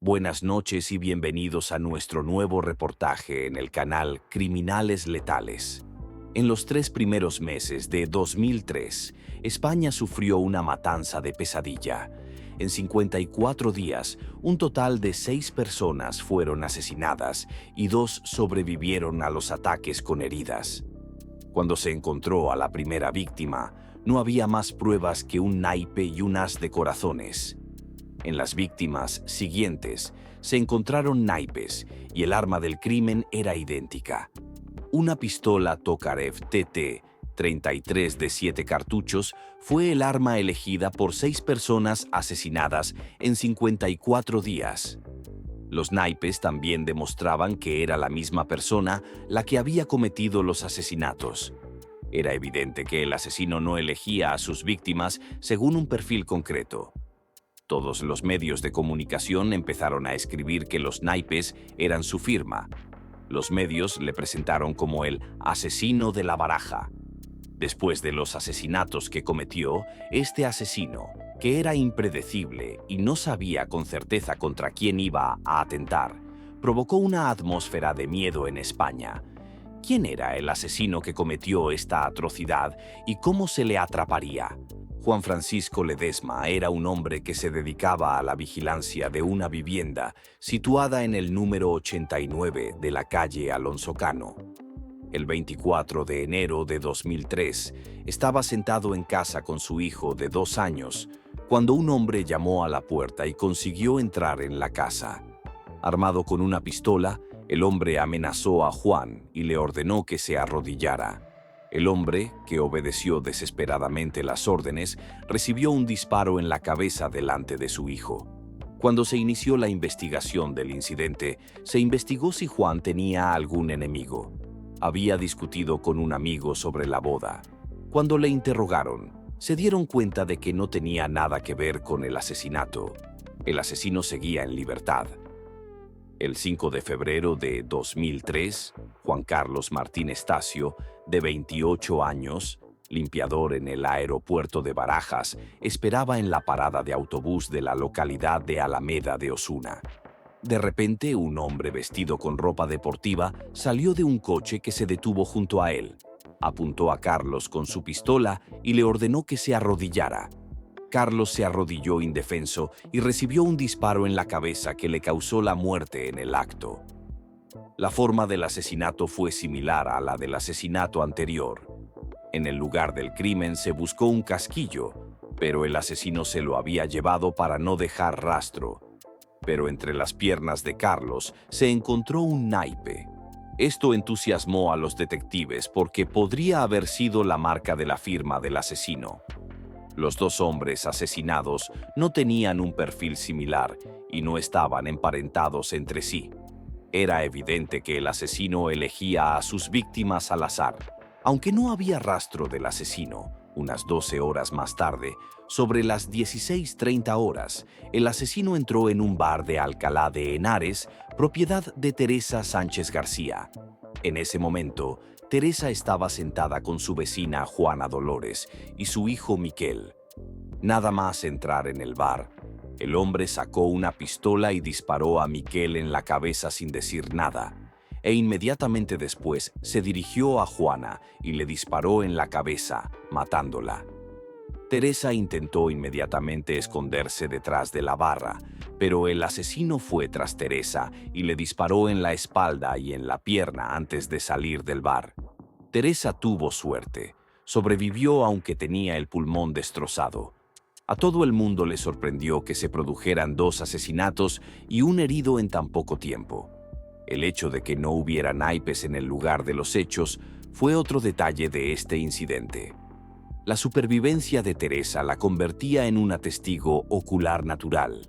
Buenas noches y bienvenidos a nuestro nuevo reportaje en el canal Criminales Letales. En los 3 primeros meses de 2003, España sufrió una matanza de pesadilla. En 54 días, un total de 6 personas fueron asesinadas y 2 sobrevivieron a los ataques con heridas. Cuando se encontró a la primera víctima, no había más pruebas que un naipe y un as de corazones. En las víctimas siguientes se encontraron naipes y el arma del crimen era idéntica. Una pistola Tokarev TT-33 de 7 cartuchos fue el arma elegida por 6 personas asesinadas en 54 días. Los naipes también demostraban que era la misma persona la que había cometido los asesinatos. Era evidente que el asesino no elegía a sus víctimas según un perfil concreto. Todos los medios de comunicación empezaron a escribir que los naipes eran su firma. Los medios le presentaron como el asesino de la baraja. Después de los asesinatos que cometió, este asesino, que era impredecible y no sabía con certeza contra quién iba a atentar, provocó una atmósfera de miedo en España. ¿Quién era el asesino que cometió esta atrocidad y cómo se le atraparía? Juan Francisco Ledesma era un hombre que se dedicaba a la vigilancia de una vivienda situada en el número 89 de la calle Alonso Cano. El 24 de enero de 2003, estaba sentado en casa con su hijo de 2 años, cuando un hombre llamó a la puerta y consiguió entrar en la casa. Armado con una pistola, el hombre amenazó a Juan y le ordenó que se arrodillara. El hombre, que obedeció desesperadamente las órdenes, recibió un disparo en la cabeza delante de su hijo. Cuando se inició la investigación del incidente, se investigó si Juan tenía algún enemigo. Había discutido con un amigo sobre la boda. Cuando le interrogaron, se dieron cuenta de que no tenía nada que ver con el asesinato. El asesino seguía en libertad. El 5 de febrero de 2003, Juan Carlos Martínez Tacio, de 28 años, limpiador en el aeropuerto de Barajas, esperaba en la parada de autobús de la localidad de Alameda de Osuna. De repente, un hombre vestido con ropa deportiva salió de un coche que se detuvo junto a él. Apuntó a Carlos con su pistola y le ordenó que se arrodillara. Carlos se arrodilló indefenso y recibió un disparo en la cabeza que le causó la muerte en el acto. La forma del asesinato fue similar a la del asesinato anterior. En el lugar del crimen se buscó un casquillo, pero el asesino se lo había llevado para no dejar rastro. Pero entre las piernas de Carlos se encontró un naipe. Esto entusiasmó a los detectives porque podría haber sido la marca de la firma del asesino. Los 2 hombres asesinados no tenían un perfil similar y no estaban emparentados entre sí. Era evidente que el asesino elegía a sus víctimas al azar. Aunque no había rastro del asesino, unas 12 horas más tarde, sobre las 16:30 horas, el asesino entró en un bar de Alcalá de Henares, propiedad de Teresa Sánchez García. En ese momento, Teresa estaba sentada con su vecina Juana Dolores y su hijo Miquel. Nada más entrar en el bar, el hombre sacó una pistola y disparó a Miquel en la cabeza sin decir nada, e inmediatamente después se dirigió a Juana y le disparó en la cabeza, matándola. Teresa intentó inmediatamente esconderse detrás de la barra, pero el asesino fue tras Teresa y le disparó en la espalda y en la pierna antes de salir del bar. Teresa tuvo suerte, sobrevivió aunque tenía el pulmón destrozado. A todo el mundo le sorprendió que se produjeran 2 asesinatos y un herido en tan poco tiempo. El hecho de que no hubiera naipes en el lugar de los hechos fue otro detalle de este incidente. La supervivencia de Teresa la convertía en una testigo ocular natural.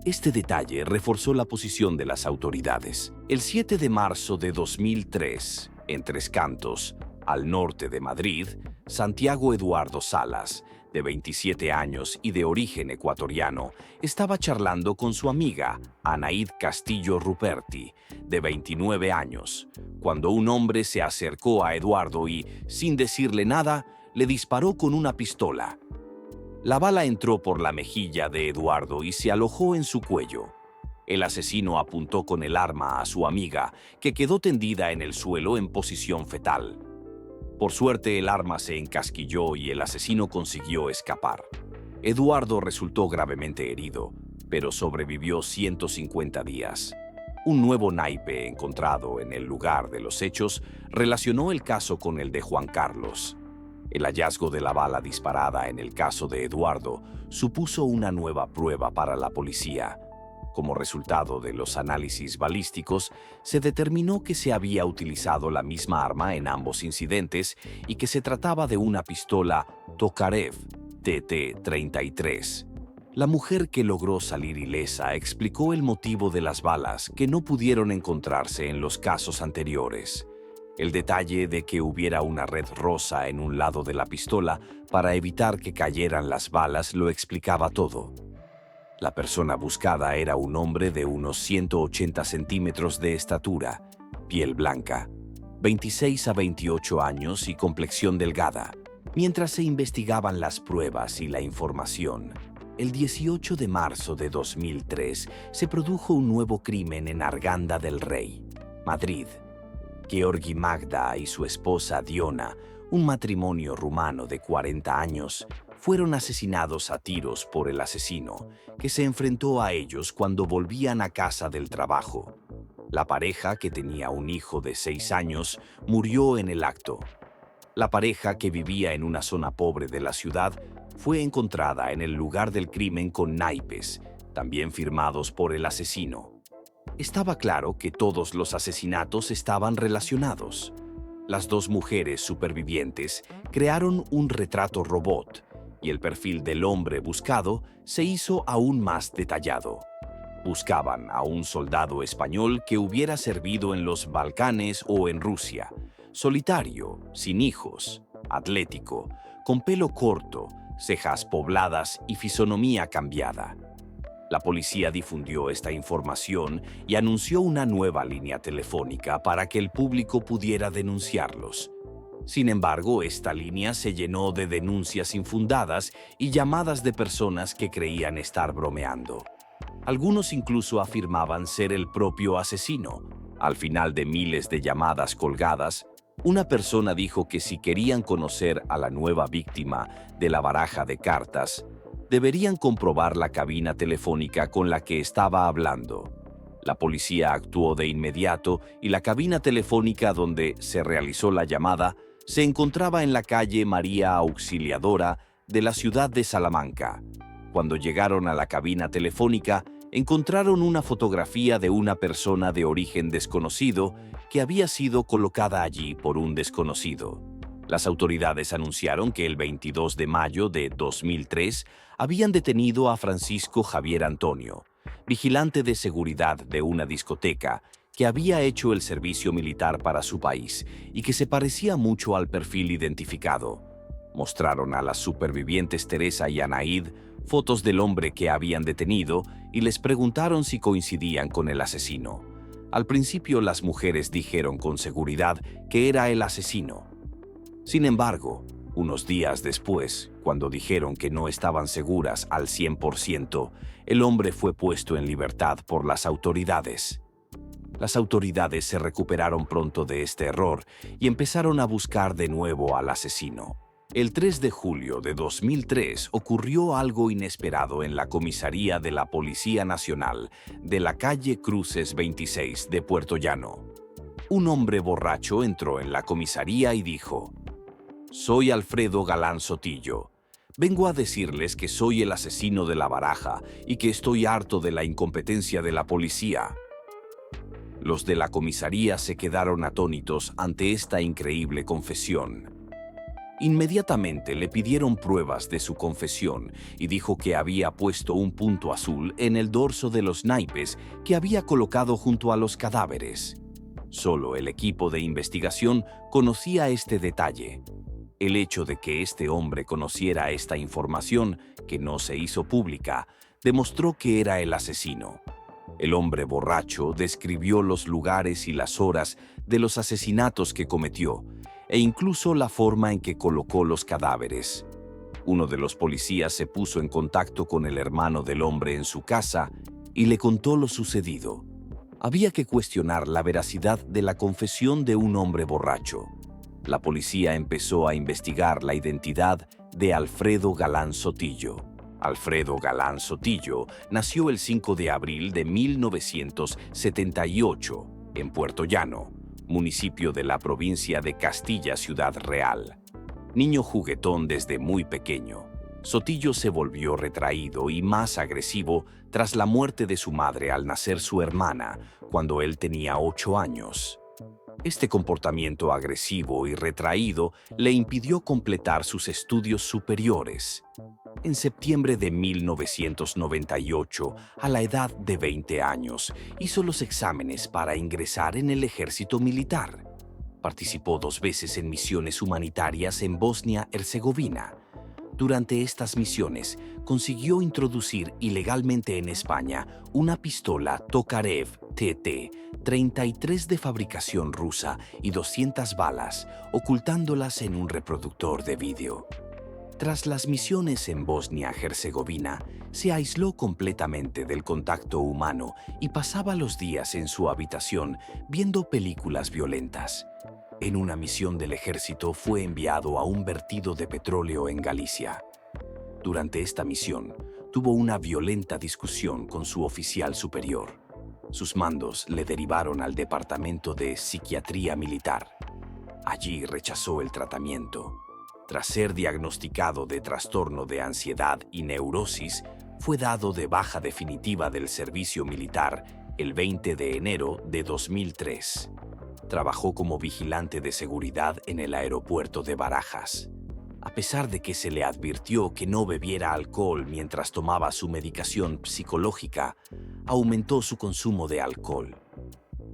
Este detalle reforzó la posición de las autoridades. El 7 de marzo de 2003, en Tres Cantos, al norte de Madrid, Santiago Eduardo Salas, de 27 años y de origen ecuatoriano, estaba charlando con su amiga, Anaíd Castillo Ruperti, de 29 años, cuando un hombre se acercó a Eduardo y, sin decirle nada, le disparó con una pistola. La bala entró por la mejilla de Eduardo y se alojó en su cuello. El asesino apuntó con el arma a su amiga, que quedó tendida en el suelo en posición fetal. Por suerte, el arma se encasquilló y el asesino consiguió escapar. Eduardo resultó gravemente herido, pero sobrevivió 150 días. Un nuevo naipe encontrado en el lugar de los hechos relacionó el caso con el de Juan Carlos. El hallazgo de la bala disparada en el caso de Eduardo supuso una nueva prueba para la policía. Como resultado de los análisis balísticos, se determinó que se había utilizado la misma arma en ambos incidentes y que se trataba de una pistola Tokarev TT-33. La mujer que logró salir ilesa explicó el motivo de las balas que no pudieron encontrarse en los casos anteriores. El detalle de que hubiera una red rosa en un lado de la pistola para evitar que cayeran las balas lo explicaba todo. La persona buscada era un hombre de unos 180 centímetros de estatura, piel blanca, 26 a 28 años y complexión delgada. Mientras se investigaban las pruebas y la información, el 18 de marzo de 2003 se produjo un nuevo crimen en Arganda del Rey, Madrid. Georgi Magda y su esposa Diona, un matrimonio rumano de 40 años, fueron asesinados a tiros por el asesino, que se enfrentó a ellos cuando volvían a casa del trabajo. La pareja, que tenía un hijo de 6 años, murió en el acto. La pareja, que vivía en una zona pobre de la ciudad, fue encontrada en el lugar del crimen con naipes, también firmados por el asesino. Estaba claro que todos los asesinatos estaban relacionados. Las dos mujeres supervivientes crearon un retrato robot y el perfil del hombre buscado se hizo aún más detallado. Buscaban a un soldado español que hubiera servido en los Balcanes o en Rusia, solitario, sin hijos, atlético, con pelo corto, cejas pobladas y fisonomía cambiada. La policía difundió esta información y anunció una nueva línea telefónica para que el público pudiera denunciarlos. Sin embargo, esta línea se llenó de denuncias infundadas y llamadas de personas que creían estar bromeando. Algunos incluso afirmaban ser el propio asesino. Al final de miles de llamadas colgadas, una persona dijo que si querían conocer a la nueva víctima de la baraja de cartas, deberían comprobar la cabina telefónica con la que estaba hablando. La policía actuó de inmediato y la cabina telefónica donde se realizó la llamada se encontraba en la calle María Auxiliadora de la ciudad de Salamanca. Cuando llegaron a la cabina telefónica, encontraron una fotografía de una persona de origen desconocido que había sido colocada allí por un desconocido. Las autoridades anunciaron que el 22 de mayo de 2003 habían detenido a Francisco Javier Antonio, vigilante de seguridad de una discoteca que había hecho el servicio militar para su país y que se parecía mucho al perfil identificado. Mostraron a las supervivientes Teresa y Anaíd fotos del hombre que habían detenido y les preguntaron si coincidían con el asesino. Al principio las mujeres dijeron con seguridad que era el asesino. Sin embargo, unos días después, cuando dijeron que no estaban seguras al 100%, el hombre fue puesto en libertad por las autoridades. Las autoridades se recuperaron pronto de este error y empezaron a buscar de nuevo al asesino. El 3 de julio de 2003 ocurrió algo inesperado en la comisaría de la Policía Nacional de la calle Cruces 26 de Puerto Llano. Un hombre borracho entró en la comisaría y dijo: «Soy Alfredo Galán Sotillo. Vengo a decirles que soy el asesino de la baraja y que estoy harto de la incompetencia de la policía». Los de la comisaría se quedaron atónitos ante esta increíble confesión. Inmediatamente le pidieron pruebas de su confesión y dijo que había puesto un punto azul en el dorso de los naipes que había colocado junto a los cadáveres. Solo el equipo de investigación conocía este detalle. El hecho de que este hombre conociera esta información, que no se hizo pública, demostró que era el asesino. El hombre borracho describió los lugares y las horas de los asesinatos que cometió, e incluso la forma en que colocó los cadáveres. Uno de los policías se puso en contacto con el hermano del hombre en su casa y le contó lo sucedido. Había que cuestionar la veracidad de la confesión de un hombre borracho. La policía empezó a investigar la identidad de Alfredo Galán Sotillo. Alfredo Galán Sotillo nació el 5 de abril de 1978 en Puerto Llano, municipio de la provincia de Castilla Ciudad Real. Niño juguetón desde muy pequeño, Sotillo se volvió retraído y más agresivo tras la muerte de su madre al nacer su hermana, cuando él tenía 8 años. Este comportamiento agresivo y retraído le impidió completar sus estudios superiores. En septiembre de 1998, a la edad de 20 años, hizo los exámenes para ingresar en el ejército militar. Participó 2 veces en misiones humanitarias en Bosnia-Herzegovina. Durante estas misiones, consiguió introducir ilegalmente en España una pistola Tokarev TT-33 de fabricación rusa y 200 balas, ocultándolas en un reproductor de vídeo. Tras las misiones en Bosnia-Herzegovina, se aisló completamente del contacto humano y pasaba los días en su habitación viendo películas violentas. En una misión del ejército fue enviado a un vertido de petróleo en Galicia. Durante esta misión, tuvo una violenta discusión con su oficial superior. Sus mandos le derivaron al Departamento de Psiquiatría Militar. Allí rechazó el tratamiento. Tras ser diagnosticado de trastorno de ansiedad y neurosis, fue dado de baja definitiva del servicio militar el 20 de enero de 2003. Trabajó como vigilante de seguridad en el aeropuerto de Barajas. A pesar de que se le advirtió que no bebiera alcohol mientras tomaba su medicación psicológica, aumentó su consumo de alcohol.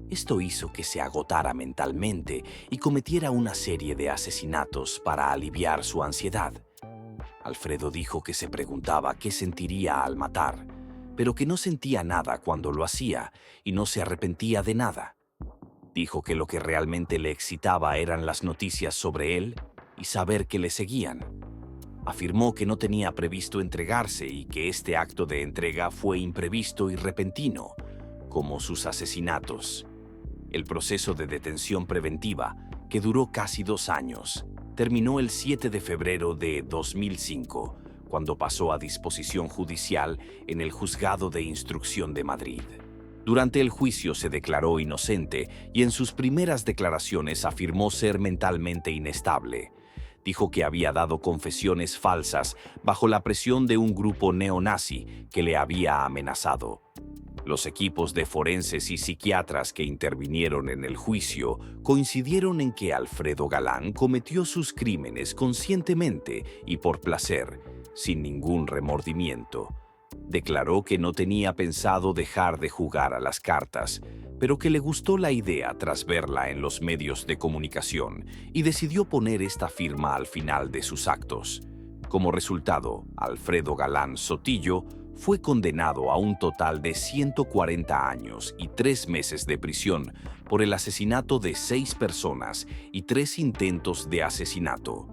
Esto hizo que se agotara mentalmente y cometiera una serie de asesinatos para aliviar su ansiedad. Alfredo dijo que se preguntaba qué sentiría al matar, pero que no sentía nada cuando lo hacía y no se arrepentía de nada. Dijo que lo que realmente le excitaba eran las noticias sobre él y saber que le seguían. Afirmó que no tenía previsto entregarse y que este acto de entrega fue imprevisto y repentino, como sus asesinatos. El proceso de detención preventiva, que duró casi 2 años, terminó el 7 de febrero de 2005, cuando pasó a disposición judicial en el Juzgado de Instrucción de Madrid. Durante el juicio se declaró inocente y en sus primeras declaraciones afirmó ser mentalmente inestable. Dijo que había dado confesiones falsas bajo la presión de un grupo neonazi que le había amenazado. Los equipos de forenses y psiquiatras que intervinieron en el juicio coincidieron en que Alfredo Galán cometió sus crímenes conscientemente y por placer, sin ningún remordimiento. Declaró que no tenía pensado dejar de jugar a las cartas, pero que le gustó la idea tras verla en los medios de comunicación y decidió poner esta firma al final de sus actos. Como resultado, Alfredo Galán Sotillo fue condenado a un total de 140 años y 3 meses de prisión por el asesinato de 6 personas y 3 intentos de asesinato.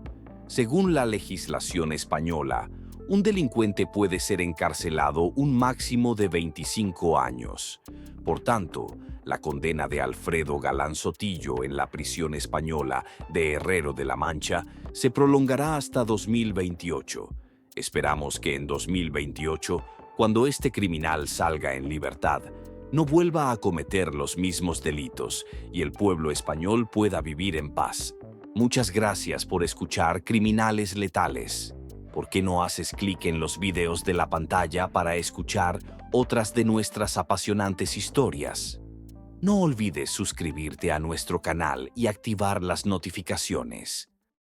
Según la legislación española, un delincuente puede ser encarcelado un máximo de 25 años. Por tanto, la condena de Alfredo Galán Sotillo en la prisión española de Herrero de la Mancha se prolongará hasta 2028. Esperamos que en 2028, cuando este criminal salga en libertad, no vuelva a cometer los mismos delitos y el pueblo español pueda vivir en paz. Muchas gracias por escuchar Criminales Letales. ¿Por qué no haces clic en los videos de la pantalla para escuchar otras de nuestras apasionantes historias? No olvides suscribirte a nuestro canal y activar las notificaciones.